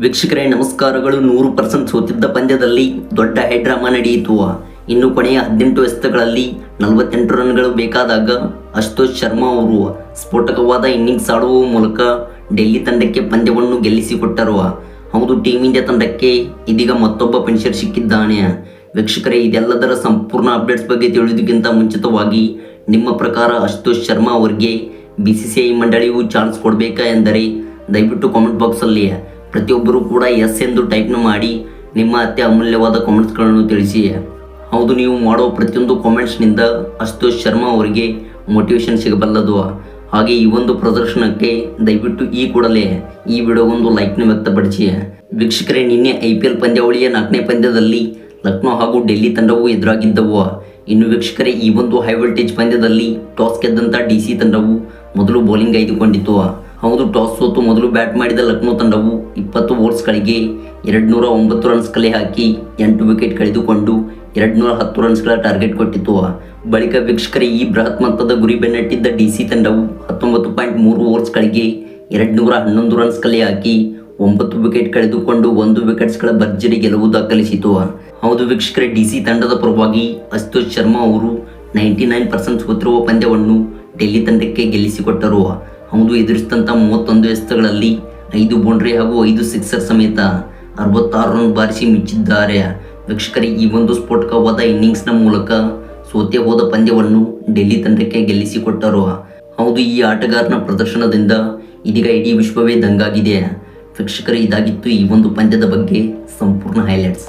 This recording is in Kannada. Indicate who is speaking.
Speaker 1: ವೀಕ್ಷಕರೇ ನಮಸ್ಕಾರಗಳು. 100% ಸೋತಿದ್ದ ಪಂದ್ಯದಲ್ಲಿ ದೊಡ್ಡ ಹೈಡ್ರಾಮಾ ನಡೆಯಿತು. ಇನ್ನು ಕೊನೆಯ 18 ಎಸೆತಗಳಲ್ಲಿ 48 ರನ್ಗಳು ಬೇಕಾದಾಗ ಅಶುತೋಷ್ ಶರ್ಮಾ ಅವರು ಸ್ಫೋಟಕವಾದ ಇನ್ನಿಂಗ್ಸ್ ಆಡುವ ಮೂಲಕ ಡೆಲ್ಲಿ ತಂಡಕ್ಕೆ ಪಂದ್ಯವನ್ನು ಗೆಲ್ಲಿಸಿಕೊಟ್ಟರು. ಹೌದು, ಟೀಮ್ ಇಂಡಿಯಾ ತಂಡಕ್ಕೆ ಇದೀಗ ಮತ್ತೊಬ್ಬ ಫಿನಿಶರ್ ಸಿಕ್ಕಿದ್ದಾನೆ. ವೀಕ್ಷಕರೇ, ಇದೆಲ್ಲದರ ಸಂಪೂರ್ಣ ಅಪ್ಡೇಟ್ಸ್ ಬಗ್ಗೆ ತಿಳಿಯೋದಕ್ಕಿಂತ ಮುಂಚಿತವಾಗಿ ನಿಮ್ಮ ಪ್ರಕಾರ ಅಶುತೋಷ್ ಶರ್ಮಾ ಅವರಿಗೆ BCCI ಮಂಡಳಿಯು ಚಾನ್ಸ್ ಕೊಡಬೇಕಾ ಎಂದರೆ ದಯವಿಟ್ಟು ಕಾಮೆಂಟ್ ಬಾಕ್ಸಲ್ಲಿ ಪ್ರತಿಯೊಬ್ಬರೂ ಕೂಡ ಎಸ್ ಎಂದು ಟೈಪ್ನ ಮಾಡಿ ನಿಮ್ಮ ಅತಿ ಅಮೂಲ್ಯವಾದ ಕಾಮೆಂಟ್ಸ್ಗಳನ್ನು ತಿಳಿಸಿ. ಹೌದು, ನೀವು ಮಾಡೋ ಪ್ರತಿಯೊಂದು ಕಾಮೆಂಟ್ಸ್ನಿಂದ ಅಶುತೋಷ್ ಶರ್ಮಾ ಅವರಿಗೆ ಮೋಟಿವೇಶನ್ ಸಿಗಬಲ್ಲದು. ಹಾಗೆ ಈ ಒಂದು ಪ್ರದರ್ಶನಕ್ಕೆ ದಯವಿಟ್ಟು ಈ ಕೂಡಲೇ ಈ ವಿಡಿಯೋಗೊಂದು ಲೈಕ್ನ ವ್ಯಕ್ತಪಡಿಸಿ. ವೀಕ್ಷಕರೇ, ನಿನ್ನೆ IPL ಪಂದ್ಯಾವಳಿಯ 4ನೇ ಪಂದ್ಯದಲ್ಲಿ ಲಕ್ನೋ ಹಾಗೂ ಡೆಲ್ಲಿ ತಂಡವು ಎದುರಾಗಿದ್ದವು. ಇನ್ನು ವೀಕ್ಷಕರೇ, ಈ ಒಂದು ಹೈ ವೋಲ್ಟೇಜ್ ಪಂದ್ಯದಲ್ಲಿ ಟಾಸ್ ಗೆದ್ದಂಥ DC ತಂಡವು ಮೊದಲು ಬೌಲಿಂಗ್ ಆಯ್ದುಕೊಂಡಿತ್ತು. ಹೌದು, ಟಾಸ್ ಸೋತು ಮೊದಲು ಬ್ಯಾಟ್ ಮಾಡಿದ ಲಕ್ನೋ ತಂಡವು 20 ಓವರ್ಸ್ಗಳಿಗೆ 209 ರನ್ಸ್ ಕಲೆ ಹಾಕಿ 8 ವಿಕೆಟ್ ಕಳೆದುಕೊಂಡು 210 ರನ್ಸ್ಗಳ ಟಾರ್ಗೆಟ್ ಕೊಟ್ಟಿತ್ತು. ಬಳಿಕ ವೀಕ್ಷಕರೇ, ಈ ಬೃಹತ್ ಮೊತ್ತದ ಗುರಿ ಬೆನ್ನಟ್ಟಿದ್ದ DC ತಂಡವು 19.3 ಓವರ್ಸ್ಗಳಿಗೆ 211 ರನ್ಸ್ ಕಲೆ ಹಾಕಿ 9 ವಿಕೆಟ್ ಕಳೆದುಕೊಂಡು 1 ವಿಕೆಟ್ಸ್ಗಳ ಭರ್ಜರಿ ಗೆಲುವು ದಾಖಲಿಸಿತು. ಹೌದು ವೀಕ್ಷಕರೇ, DC ತಂಡದ ಪರವಾಗಿ ಅಶುತೋಷ್ ಶರ್ಮಾ ಅವರು 99% ಸೋತಿರುವ ಪಂದ್ಯವನ್ನು ಡೆಲ್ಲಿ ತಂಡಕ್ಕೆ ಗೆಲ್ಲಿಸಿಕೊಟ್ಟರು. ಹೌದು, ಎದುರಿಸಿದಂಥ 31 ಎಸೆತಗಳಲ್ಲಿ 5 ಬೌಂಡ್ರಿ ಹಾಗೂ 5 ಸಿಕ್ಸರ್ ಸಮೇತ 66 ರನ್ ಬಾರಿಸಿ ಮಿಂಚಿದ್ದಾರೆ. ವೀಕ್ಷಕರೇ, ಈ ಒಂದು ಸ್ಫೋಟಕವಾದ ಇನ್ನಿಂಗ್ಸ್ನ ಮೂಲಕ ಸೋತೆ ಹೋದ ಪಂದ್ಯವನ್ನು ಡೆಲ್ಲಿ ತಂಡಕ್ಕೆ ಗೆಲ್ಲಿಸಿಕೊಟ್ಟರು. ಹೌದು, ಈ ಆಟಗಾರನ ಪ್ರದರ್ಶನದಿಂದ ಇದೀಗ ಇಡೀ ವಿಶ್ವವೇ ದಂಗಾಗಿದೆ. ವೀಕ್ಷಕರೇ, ಇದಾಗಿತ್ತು ಈ ಒಂದು ಪಂದ್ಯದ ಬಗ್ಗೆ ಸಂಪೂರ್ಣ ಹೈಲೈಟ್ಸ್.